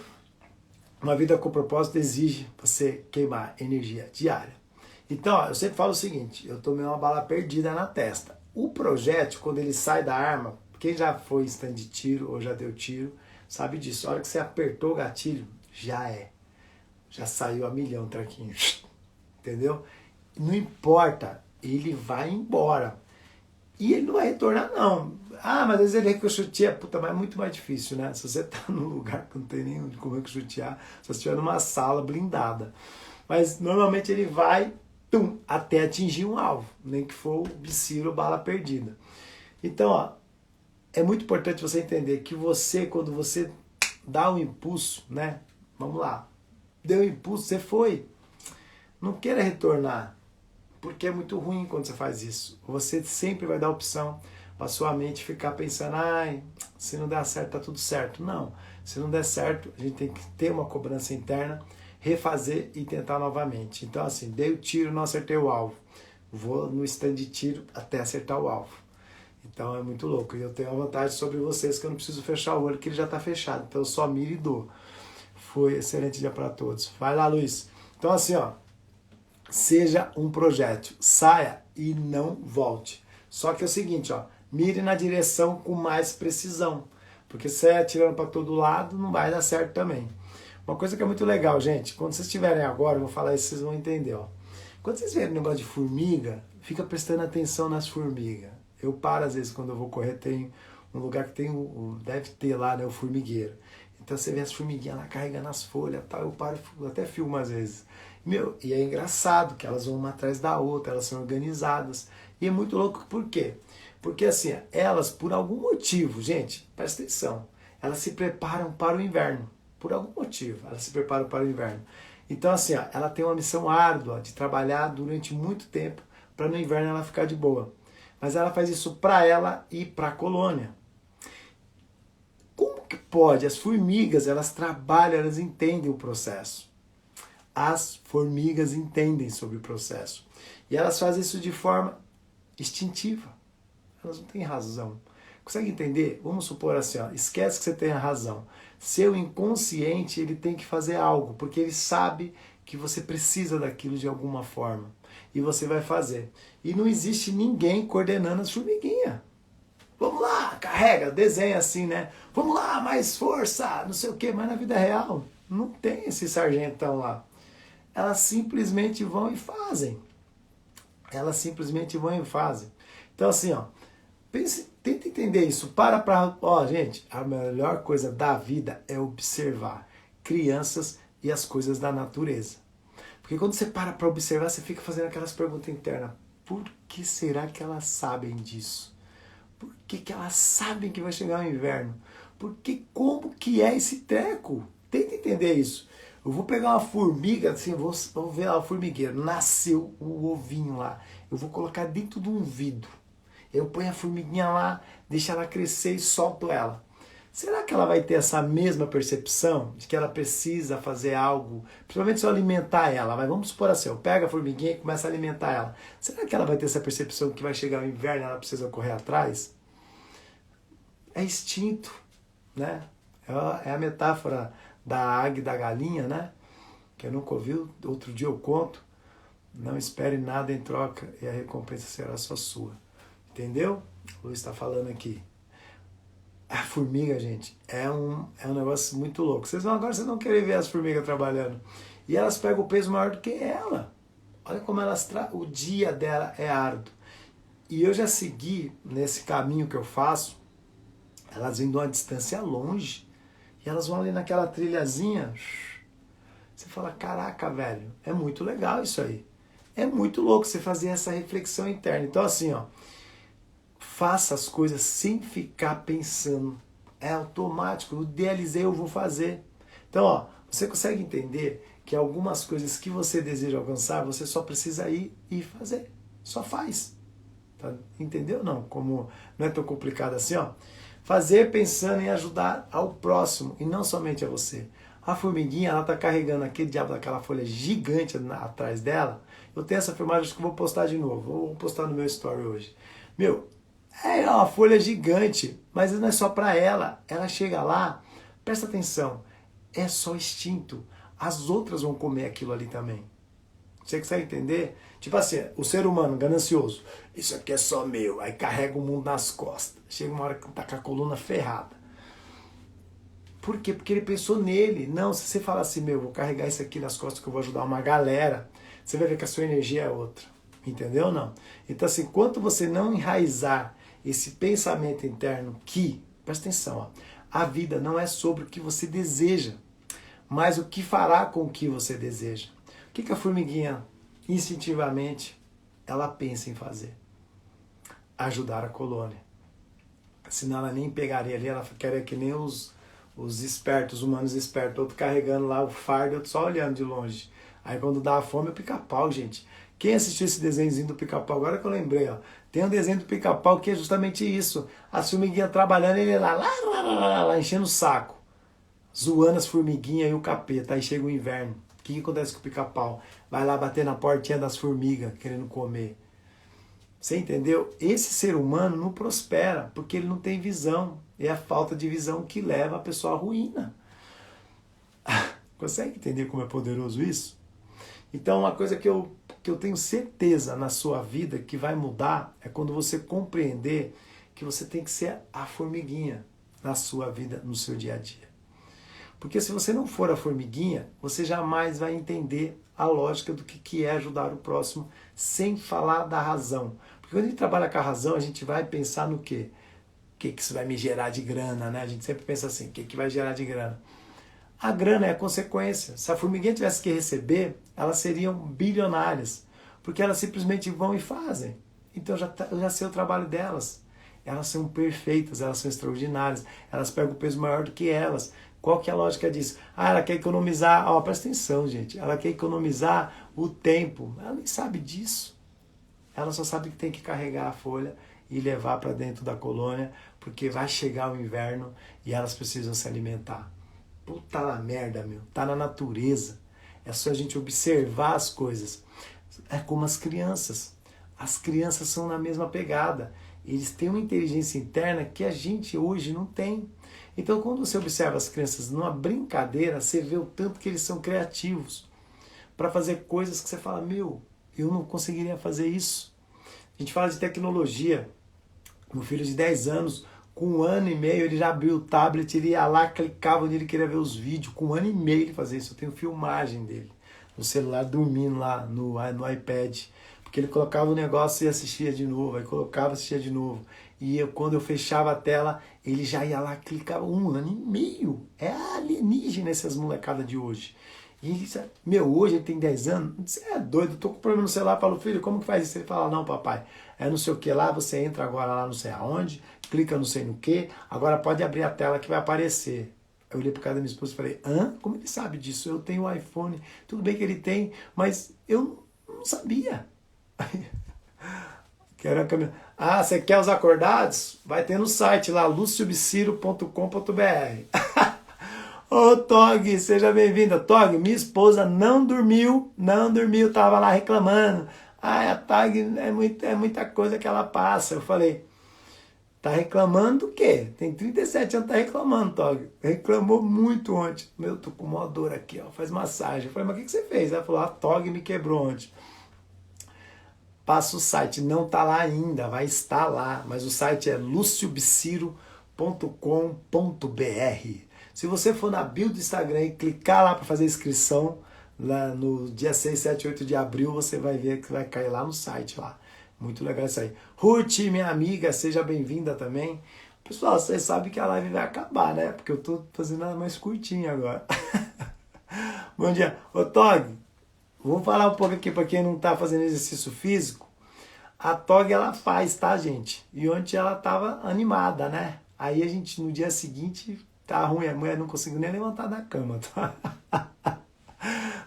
uma vida com propósito exige você queimar energia diária. Então, ó, eu sempre falo o seguinte, eu tomei uma bala perdida na testa. O projétil, quando ele sai da arma, quem já foi em stand de tiro ou já deu tiro, sabe disso. A hora que você apertou o gatilho, já saiu a milhão o traquinho. Entendeu? Não importa, ele vai embora. E ele não vai retornar, não. Ah, mas às vezes ele ricocheteia. Puta, mas é muito mais difícil, né? Se você tá num lugar que não tem nem como ricochetear, se você estiver numa sala blindada. Mas normalmente ele vai até atingir um alvo, nem que for o bicilo ou bala perdida. Então, ó, é muito importante você entender que você, quando você dá um impulso, né? Vamos lá. Deu um impulso, você foi. Não queira retornar, porque é muito ruim quando você faz isso. Você sempre vai dar opção para sua mente ficar pensando, ai, se não der certo, tá tudo certo. Não, se não der certo, a gente tem que ter uma cobrança interna, refazer e tentar novamente. Então, assim, dei o tiro, não acertei o alvo. Vou no stand de tiro até acertar o alvo. Então é muito louco. E eu tenho a vantagem sobre vocês que eu não preciso fechar o olho, que ele já está fechado. Então eu só miro e dou. Foi excelente dia para todos. Vai lá, Luiz. Então assim, ó, seja um projétil. Saia e não volte. Só que é o seguinte, ó, mire na direção com mais precisão. Porque se você atirando para todo lado, não vai dar certo também. Uma coisa que é muito legal, gente, quando vocês estiverem agora, eu vou falar isso, vocês vão entender, ó. Quando vocês verem um negócio de formiga, fica prestando atenção nas formigas. Eu paro, às vezes, quando eu vou correr, tem um lugar que tem, deve ter lá, né, o formigueiro. Então você vê as formiguinhas lá carregando as folhas, tal, eu paro, até filmo às vezes. Meu, e é engraçado que elas vão uma atrás da outra, elas são organizadas. E é muito louco, por quê? Porque assim, elas, por algum motivo, gente, presta atenção, elas se preparam para o inverno. Por algum motivo, elas se preparam para o inverno. Então assim, ó, ela tem uma missão árdua de trabalhar durante muito tempo para no inverno ela ficar de boa. Mas ela faz isso para ela e para a colônia. Como que pode? As formigas, elas trabalham, elas entendem o processo. As formigas entendem sobre o processo. E elas fazem isso de forma instintiva. Elas não têm razão. Consegue entender? Vamos supor assim, ó, esquece que você tem a razão. Seu inconsciente, ele tem que fazer algo, porque ele sabe que você precisa daquilo de alguma forma. E você vai fazer. E não existe ninguém coordenando as formiguinhas. Vamos lá, carrega, desenha assim, né? Vamos lá, mais força, não sei o quê. Mas na vida real, não tem esse sargentão lá. Elas simplesmente vão e fazem. Elas simplesmente vão e fazem. Então assim, ó, tenta entender isso. Ó, gente, a melhor coisa da vida é observar crianças e as coisas da natureza. Porque quando você para observar, você fica fazendo aquelas perguntas internas. Por que será que elas sabem disso? Por que elas sabem que vai chegar o inverno? Porque como que é esse treco? Tenta entender isso. Eu vou pegar uma formiga, assim, vou ver lá o formigueiro. Nasceu o ovinho lá. Eu vou colocar dentro de um vidro. Eu ponho a formiguinha lá, deixo ela crescer e solto ela. Será que ela vai ter essa mesma percepção de que ela precisa fazer algo, principalmente se eu alimentar ela? Mas vamos supor assim, eu pego a formiguinha e começo a alimentar ela. Será que ela vai ter essa percepção que vai chegar o inverno e ela precisa correr atrás? É instinto, né? É a metáfora da águia e da galinha, né? Que eu nunca ouvi, outro dia eu conto. Não espere nada em troca e a recompensa será só sua. Entendeu? O Luiz está falando aqui. A formiga, gente, é um negócio muito louco. Agora vocês vão querer ver as formigas trabalhando. E elas pegam o peso maior do que ela. Olha como o dia dela é árduo. E eu já segui nesse caminho que eu faço. Elas vêm de uma distância longe. E elas vão ali naquela trilhazinha. Você fala, caraca, velho, é muito legal isso aí. É muito louco você fazer essa reflexão interna. Então assim, ó. Faça as coisas sem ficar pensando. É automático, eu idealizei, eu vou fazer. Então, ó, você consegue entender que algumas coisas que você deseja alcançar, você só precisa ir e fazer. Só faz. Tá? Entendeu? Não, como não é tão complicado assim, ó. Fazer pensando em ajudar ao próximo e não somente a você. A formiguinha, ela tá carregando aquele diabo daquela folha gigante atrás dela. Eu tenho essa filmagem, acho que eu vou postar de novo. Vou postar no meu story hoje. Meu, é uma folha gigante, mas não é só para ela. Ela chega lá, presta atenção, é só instinto. As outras vão comer aquilo ali também. Você consegue entender? Tipo assim, o ser humano ganancioso, isso aqui é só meu, aí carrega o mundo nas costas. Chega uma hora que tá com a coluna ferrada. Por quê? Porque ele pensou nele. Não, se você falar assim, meu, vou carregar isso aqui nas costas que eu vou ajudar uma galera, você vai ver que a sua energia é outra. Entendeu ou não? Então assim, enquanto você não enraizar esse pensamento interno que, presta atenção, ó, a vida não é sobre o que você deseja, mas o que fará com o que você deseja. O que a formiguinha, instintivamente, ela pensa em fazer? Ajudar a colônia. Senão ela nem pegaria ali, ela queria que nem os espertos, humanos espertos, outro carregando lá o fardo, outro só olhando de longe. Aí quando dá a fome é o pica-pau, gente. Quem assistiu esse desenhozinho do pica-pau, agora que eu lembrei, ó, tem um desenho do pica-pau que é justamente isso. As formiguinhas trabalhando, ele lá, enchendo o saco, zoando as formiguinhas e o capeta. Aí chega o inverno. O que acontece com o pica-pau? Vai lá bater na portinha das formigas, querendo comer. Você entendeu? Esse ser humano não prospera, porque ele não tem visão. É a falta de visão que leva a pessoa à ruína. Consegue entender como é poderoso isso? Então, uma coisa que eu tenho certeza na sua vida que vai mudar é quando você compreender que você tem que ser a formiguinha na sua vida, no seu dia a dia. Porque se você não for a formiguinha, você jamais vai entender a lógica do que é ajudar o próximo sem falar da razão. Porque quando a gente trabalha com a razão, a gente vai pensar no quê? O que isso vai me gerar de grana, né? A gente sempre pensa assim, o que vai gerar de grana? A grana é a consequência. Se a formiguinha tivesse que receber, elas seriam bilionárias. Porque elas simplesmente vão e fazem. Então eu já sei o trabalho delas. Elas são perfeitas, elas são extraordinárias. Elas pegam o peso maior do que elas. Qual que é a lógica disso? Ah, ela quer economizar... Ó, presta atenção, gente. Ela quer economizar o tempo. Ela nem sabe disso. Ela só sabe que tem que carregar a folha e levar para dentro da colônia, porque vai chegar o inverno e elas precisam se alimentar. Puta la merda, meu. Tá na natureza. É só a gente observar as coisas. É como as crianças. As crianças são na mesma pegada. Eles têm uma inteligência interna que a gente hoje não tem. Então, quando você observa as crianças numa brincadeira, você vê o tanto que eles são criativos para fazer coisas que você fala, meu, eu não conseguiria fazer isso. A gente fala de tecnologia. Meu filho de 10 anos, com 1 ano e meio, ele já abriu o tablet, ele ia lá, clicava onde ele queria ver os vídeos. Com 1 ano e meio ele fazia isso. Eu tenho filmagem dele no celular, dormindo lá no iPad. Porque ele colocava o negócio e assistia de novo, aí colocava e assistia de novo. E quando eu fechava a tela, ele já ia lá, clicava. 1 ano e meio. É alienígena essas molecadas de hoje. E ele disse, meu, hoje ele tem 10 anos, você é doido, eu tô com problema no celular, falo, filho, como que faz isso? Ele fala, não, papai, é não sei o que lá, você entra agora lá não sei aonde, clica não sei no que, agora pode abrir a tela que vai aparecer. Eu olhei pro cara da minha esposa e falei, hã? Como ele sabe disso? Eu tenho um iPhone, tudo bem que ele tem, mas eu não sabia. Ah, você quer os acordados? Vai ter no site lá, luciobciro.com.br. Ô Tog, seja bem-vinda. Tog, minha esposa não dormiu, tava lá reclamando. Ah, a Tog é muita coisa que ela passa. Eu falei, tá reclamando do quê? Tem 37 anos, tá reclamando, Tog. Reclamou muito ontem. Meu, tô com uma dor aqui, ó, faz massagem. Eu falei, mas o que você fez? Ela falou, a Tog me quebrou ontem. Passa o site, não tá lá ainda, vai estar lá, mas o site é luciobciro.com.br. Se você for na bio do Instagram e clicar lá para fazer inscrição, lá no dia 6, 7, 8 de abril, você vai ver que vai cair lá no site lá. Muito legal isso aí. Ruth, minha amiga, seja bem-vinda também. Pessoal, vocês sabem que a live vai acabar, né? Porque eu tô fazendo ela mais curtinha agora. Bom dia. Ô, Tog, vamos falar um pouco aqui para quem não tá fazendo exercício físico. A Tog, ela faz, tá, gente? E ontem ela tava animada, né? Aí a gente, no dia seguinte... Tá ruim, a mulher não conseguiu nem levantar da cama. Tá?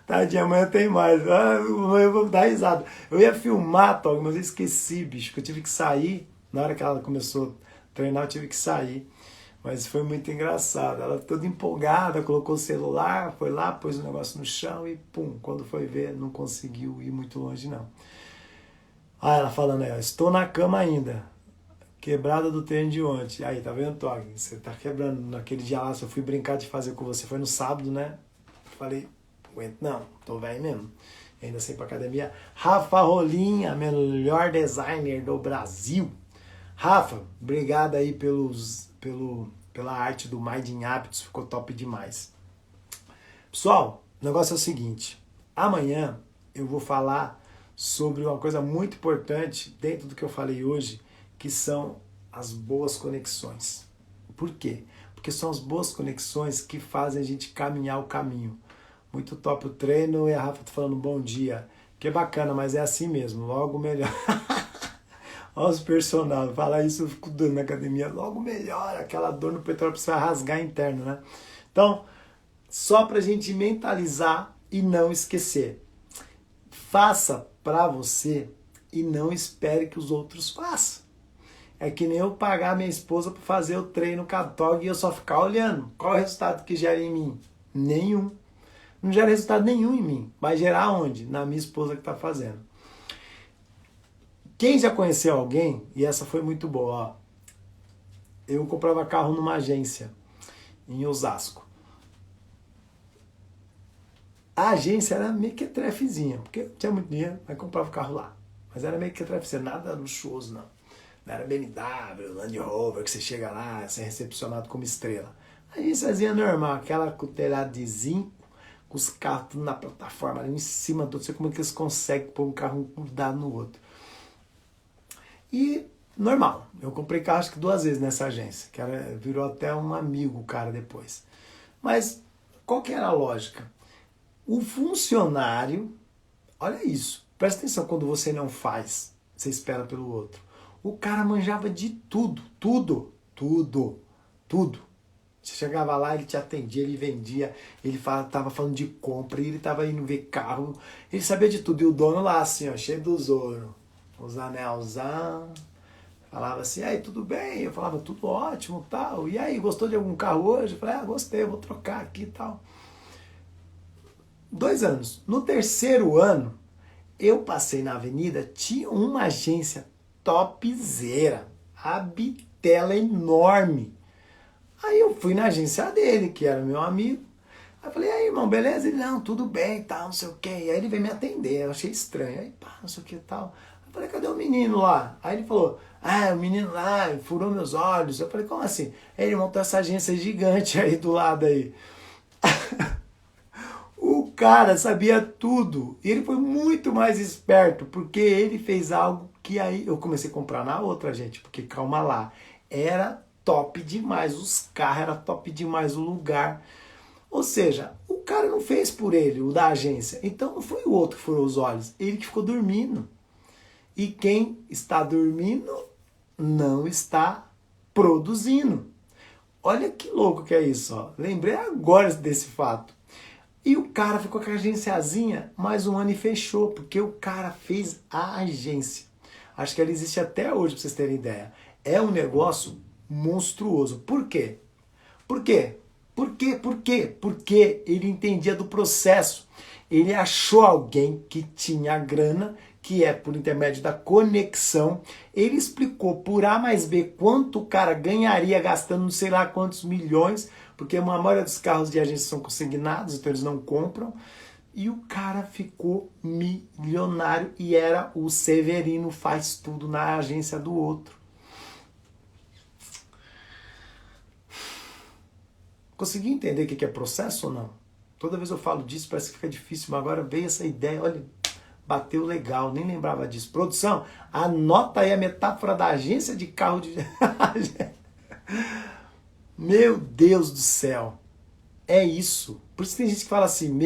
Tadinha, amanhã tem mais. Eu vou dar risada. Eu ia filmar, Tog, mas eu esqueci, bicho, que eu tive que sair. Na hora que ela começou a treinar, eu tive que sair. Mas foi muito engraçado. Ela toda empolgada, colocou o celular, foi lá, pôs o negócio no chão e pum, quando foi ver, não conseguiu ir muito longe não. Ah, ela falando aí, ó, estou na cama ainda. Quebrada do treino de ontem. Aí, tá vendo, Tog? Você tá quebrando. Naquele dia lá, se eu fui brincar de fazer com você, foi no sábado, né? Falei, aguento não, tô velho mesmo. Ainda sem ir pra academia. Rafa Rolim, a melhor designer do Brasil. Rafa, obrigado aí pela arte do Mind in Hábitos, ficou top demais. Pessoal, o negócio é o seguinte, amanhã eu vou falar sobre uma coisa muito importante dentro do que eu falei hoje, que são as boas conexões. Por quê? Porque são as boas conexões que fazem a gente caminhar o caminho. Muito top o treino e a Rafa tá falando bom dia. Que bacana, mas é assim mesmo, logo melhor. Olha os personagens, falar isso eu fico dando na academia, logo melhora, aquela dor no peitoral precisa rasgar interno, né? Então, só pra gente mentalizar e não esquecer. Faça pra você e não espere que os outros façam. É que nem eu pagar minha esposa pra fazer o treino com a Tog e eu só ficar olhando. Qual é o resultado que gera em mim? Nenhum. Não gera resultado nenhum em mim. Vai gerar onde? Na minha esposa que tá fazendo. Quem já conheceu alguém, e essa foi muito boa, ó. Eu comprava carro numa agência em Osasco. A agência era meio que trefezinha, porque não tinha muito dinheiro, mas comprava o carro lá. Mas era meio que trefezinha, nada luxuoso não. Não era BMW, Land Rover, que você chega lá, você é recepcionado como estrela. A agênciazinha normal, aquela com telhado de zinco, com os carros tudo na plataforma, ali em cima do outro, não sei como é que eles conseguem pôr um carro grudado no outro. E normal, eu comprei carro acho que 2 vezes nessa agência, que virou até um amigo o cara depois. Mas qual que era a lógica? O funcionário, olha isso, presta atenção quando você não faz, você espera pelo outro. O cara manjava de tudo, tudo, tudo, tudo. Você chegava lá, ele te atendia, ele vendia, ele tava falando de compra, ele tava indo ver carro, ele sabia de tudo. E o dono lá assim, ó, cheio dos ouro, os anelzão, falava assim, aí, tudo bem? Eu falava, tudo ótimo, tal. E aí, gostou de algum carro hoje? Eu falei, gostei, vou trocar aqui e tal. 2 anos. No 3º ano, eu passei na avenida, tinha uma agência topzera, a bitela enorme. Aí eu fui na agência dele, que era meu amigo. Aí eu falei, aí, irmão, beleza? Ele, não, tudo bem, tal, não sei o quê. E aí ele veio me atender, eu achei estranho. Aí, pá, não sei o que e tal. Eu falei, cadê o menino lá? Aí ele falou, o menino lá furou meus olhos. Eu falei, como assim? Aí ele montou essa agência gigante aí do lado aí. O cara sabia tudo. E ele foi muito mais esperto, porque ele fez algo que aí eu comecei a comprar na outra, gente. Porque calma lá, era top demais, os carros era top demais, o lugar. Ou seja, o cara não fez por ele, o da agência. Então não foi o outro que furou os olhos, ele que ficou dormindo. E quem está dormindo não está produzindo. Olha que louco que é isso, ó. Lembrei agora desse fato. E o cara ficou com a agenciazinha mais 1 ano e fechou, porque o cara fez a agência. Acho que ela existe até hoje, para vocês terem ideia. É um negócio monstruoso. Por quê? Por quê? Por quê? Por quê? Porque ele entendia do processo. Ele achou alguém que tinha grana, que é por intermédio da conexão. Ele explicou por A mais B quanto o cara ganharia gastando não sei lá quantos milhões, porque a maioria dos carros de agência são consignados, então eles não compram. E o cara ficou milionário e era o Severino faz tudo na agência do outro. Consegui entender o que é processo ou não? Toda vez eu falo disso, parece que fica difícil, mas agora veio essa ideia, olha, bateu legal, nem lembrava disso. Produção, anota aí a metáfora da agência de carro de... Meu Deus do céu, é isso. Por isso que tem gente que fala assim,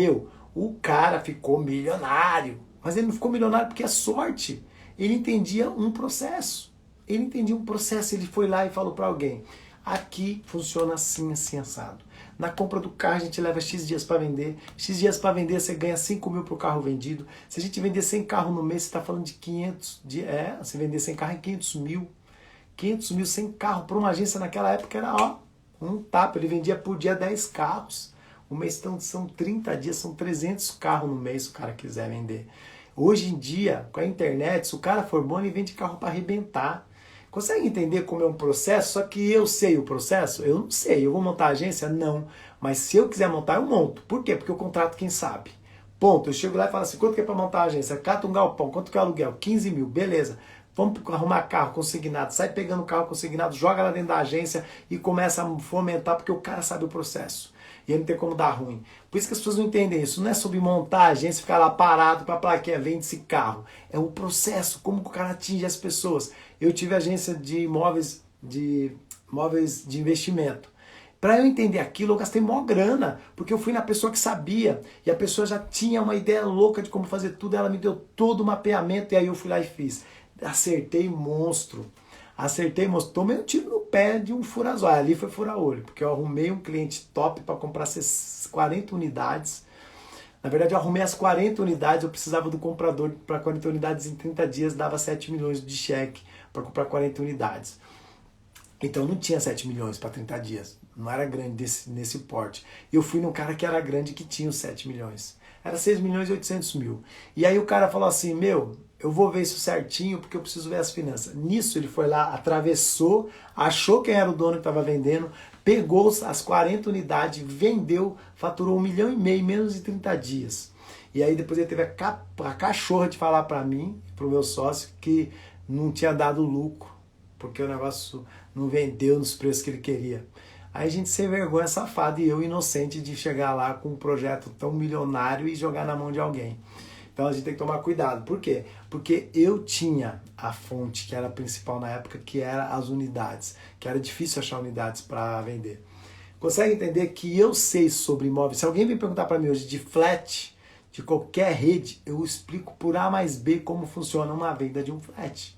o cara ficou milionário. Mas ele não ficou milionário porque é sorte. Ele entendia um processo. Ele foi lá e falou para alguém, aqui funciona assim, assim, assado. Na compra do carro a gente leva X dias para vender. X dias para vender você ganha 5 mil pro carro vendido. Se a gente vender 100 carros no mês, você está falando de 500. Se vender 100 carros é 500 mil. 500 mil sem carro para uma agência naquela época era, ó, Um tapa, ele vendia por dia 10 carros. O mês são 30 dias, são 300 carros no mês se o cara quiser vender. Hoje em dia, com a internet, se o cara for bom, ele vende carro para arrebentar. Consegue entender como é um processo? Só que eu sei o processo? Eu não sei. Eu vou montar a agência? Não. Mas se eu quiser montar, eu monto. Por quê? Porque eu contrato quem sabe. Ponto. Eu chego lá e falo assim, quanto que é para montar a agência? Cata um galpão, quanto que é o aluguel? 15 mil, beleza. Vamos arrumar carro consignado, sai pegando carro consignado, joga lá dentro da agência e começa a fomentar, porque o cara sabe o processo. E ele não tem como dar ruim. Por isso que as pessoas não entendem isso. Não é sobre montar a agência e ficar lá parado para a plaquinha, vende esse carro. É um processo, como o cara atinge as pessoas. Eu tive agência de imóveis de investimento. Para eu entender aquilo, eu gastei mó grana, porque eu fui na pessoa que sabia, e a pessoa já tinha uma ideia louca de como fazer tudo, ela me deu todo o mapeamento, e aí eu fui lá e fiz. Acertei monstro. Tomei um tiro no pé de um furazóio. Ali foi fura-olho, porque eu arrumei um cliente top para comprar 40 unidades. Na verdade, eu arrumei as 40 unidades, eu precisava do comprador para 40 unidades em 30 dias, dava 7 milhões de cheque para comprar 40 unidades. Então não tinha 7 milhões para 30 dias, não era grande nesse porte. Eu fui num cara que era grande, que tinha os 7 milhões. Era 6 milhões e 800 mil. E aí o cara falou assim, eu vou ver isso certinho porque eu preciso ver as finanças. Nisso ele foi lá, atravessou, achou quem era o dono que estava vendendo, pegou as 40 unidades, vendeu, faturou 1,5 milhão em menos de 30 dias. E aí depois ele teve a cachorra de falar para mim, para o meu sócio, que não tinha dado lucro, porque o negócio não vendeu nos preços que ele queria. Aí a gente sem vergonha, safado, e eu inocente de chegar lá com um projeto tão milionário e jogar na mão de alguém. Então a gente tem que tomar cuidado. Por quê? Porque eu tinha a fonte que era a principal na época, que era as unidades, que era difícil achar unidades para vender. Consegue entender que eu sei sobre imóveis? Se alguém vem perguntar para mim hoje de flat, de qualquer rede, eu explico por A mais B como funciona uma venda de um flat.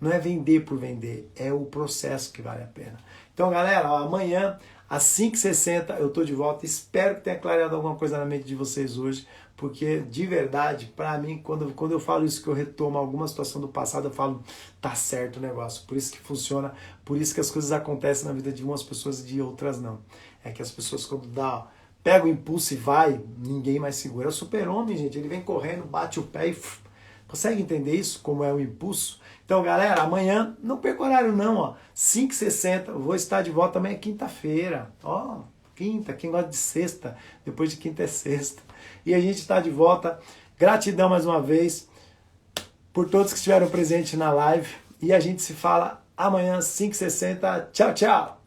Não é vender por vender, é o processo que vale a pena. Então, galera, amanhã, às 5h60, eu tô de volta. Espero que tenha clareado alguma coisa na mente de vocês hoje, porque, de verdade, para mim, quando eu falo isso, que eu retomo alguma situação do passado, eu falo, tá certo o negócio. Por isso que funciona, por isso que as coisas acontecem na vida de umas pessoas e de outras não. É que as pessoas, quando pega o impulso e vai, ninguém mais segura. É o super-homem, gente, ele vem correndo, bate o pé e... Consegue entender isso, como é o impulso? Então, galera, amanhã, não perca horário não, ó, 5h60, eu vou estar de volta, amanhã é quinta-feira, ó, quinta, quem gosta de sexta, depois de quinta é sexta. E a gente está de volta, gratidão mais uma vez por todos que estiveram presentes na live, e a gente se fala amanhã, 5h60, tchau, tchau!